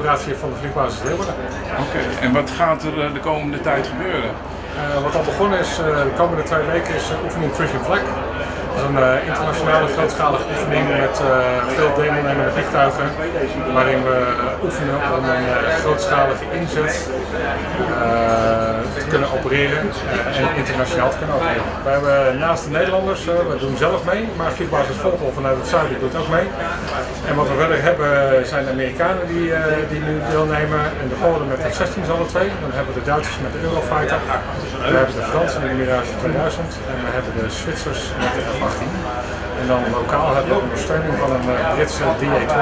operatie van de vliegbasis Leeuwarden. Oké, en wat gaat er de komende tijd gebeuren? Wat al begonnen is de komende 2 weken is oefening Frisian Flag. Dat is een internationale grootschalige oefening met veel deelnemende vliegtuigen, waarin we oefenen om een grootschalige inzet te kunnen opereren en internationaal te kunnen opereren. We hebben naast de Nederlanders, we doen zelf mee, maar vliegbasis Vogel vanuit het zuiden doet ook mee. En wat we verder hebben zijn de Amerikanen die nu deelnemen en de Polen met F-16's alle twee. Dan hebben we de Duitsers met de Eurofighter, we hebben de Fransen met de Mirage 2000 en we hebben de Zwitsers met de F-18. En dan lokaal hebben we ondersteuning van een Britse DA-20,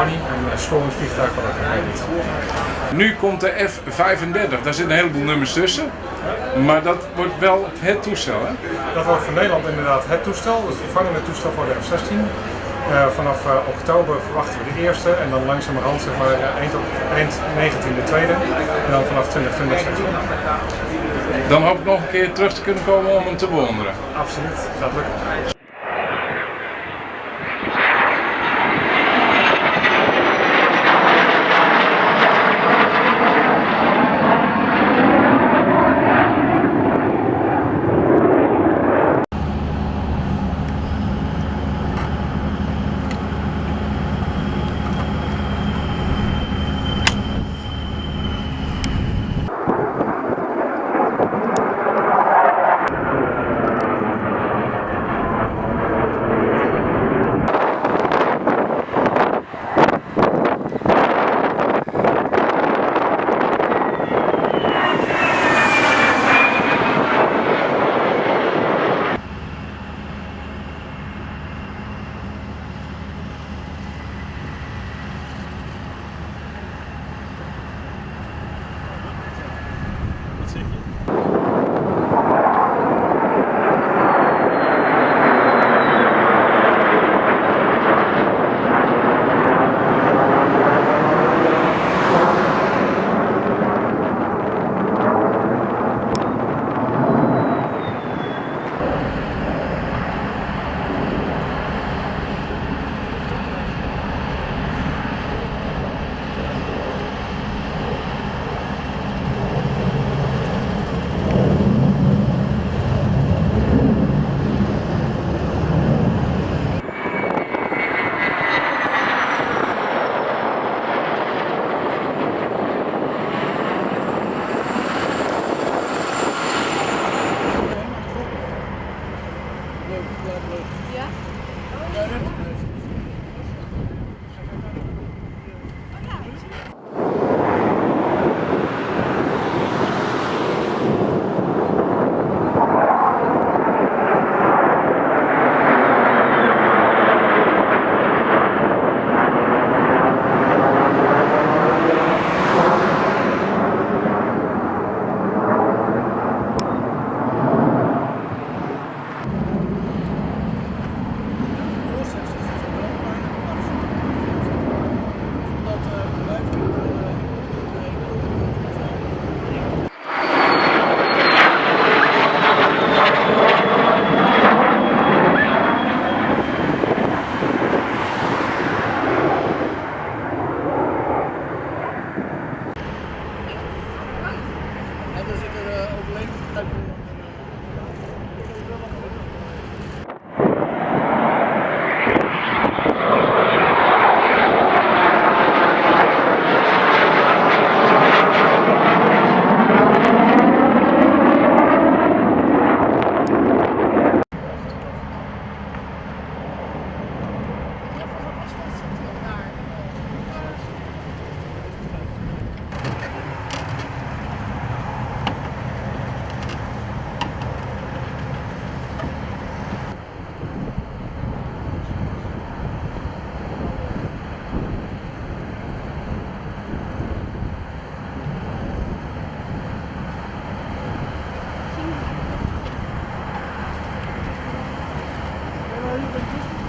een storingsvliegtuig wat ook meedoet. Nu komt de F-35, daar zitten een heleboel nummers tussen, maar dat wordt wel het toestel, hè? Dat wordt voor Nederland inderdaad het toestel, het vervangende toestel voor de F-16. Vanaf oktober verwachten we de eerste en dan langzamerhand zeg maar eind 19 de tweede en dan vanaf 2020 steeds meer. Dan hoop ik nog een keer terug te kunnen komen om hem te bewonderen. Absoluut, gaat lukken.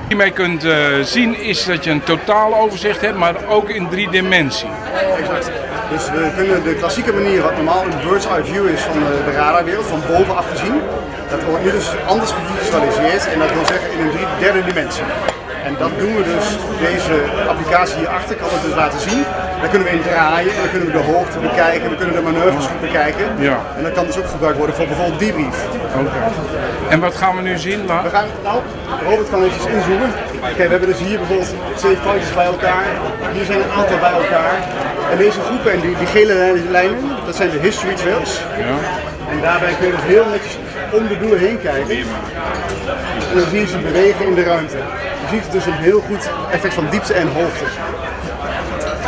Hiermee kunt zien is dat je een totaal overzicht hebt, maar ook in 3 dimensie. Exact. Dus we kunnen de klassieke manier, wat normaal een bird's eye view is van de radarwereld, van bovenaf gezien, dat wordt nu dus anders gevisualiseerd en dat wil zeggen in een derde dimensie. En dat doen we dus, deze applicatie hierachter kan het dus laten zien. Dan kunnen we in draaien en dan kunnen we de hoogte bekijken, we kunnen de manoeuvres goed bekijken. Ja. En dat kan dus ook gebruikt worden voor bijvoorbeeld debrief. Oké. En wat gaan we nu zien? We gaan, nou, Robert kan eventjes inzoomen. Kijk, we hebben dus hier bijvoorbeeld 2 fighters bij elkaar. Hier zijn een aantal bij elkaar. En deze groepen en die gele lijnen, dat zijn de history trails. Ja. En daarbij kun je dus heel netjes om de doelen heen kijken. En dan zie je ze bewegen in de ruimte. Je ziet dus een heel goed effect van diepte en hoogte.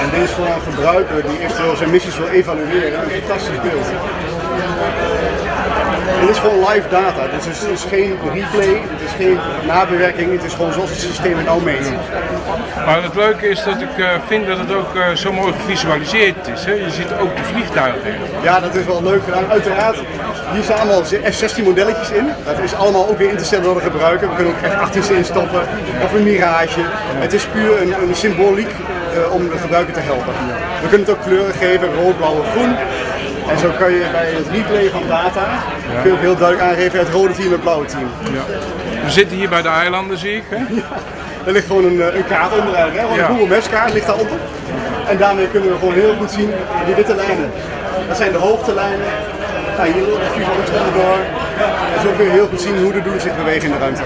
En dit is voor een gebruiker die eventueel zijn missies wil evalueren een fantastisch beeld. Dit is gewoon live data, dus het is geen replay, het is geen nabewerking, het is gewoon zoals het systeem het nou meet. Maar het leuke is dat ik vind dat het ook zo mooi gevisualiseerd is. Hè? Je ziet ook de vliegtuigen. Ja, dat is wel leuk gedaan. Uiteraard, hier staan allemaal F-16 modelletjes in. Dat is allemaal ook weer in te stellen door de gebruiker. We kunnen ook F-18's instappen of een Mirage. Het is puur een symboliek om de gebruiker te helpen. We kunnen het ook kleuren geven, rood, blauw of groen. En zo kan je bij het replay van data kun je ook heel duidelijk aangeven het rode team en het blauwe team. Ja. We zitten hier bij de eilanden, zie ik. Hè? Er ligt gewoon een kaart onderuit, hè? Gewoon een Google Maps kaart ligt daaronder. En daarmee kunnen we gewoon heel goed zien die witte lijnen. Dat zijn de hoogtelijnen. Nou, hier loopt de vlieg door. En zo kun je heel goed zien hoe de doelen zich bewegen in de ruimte.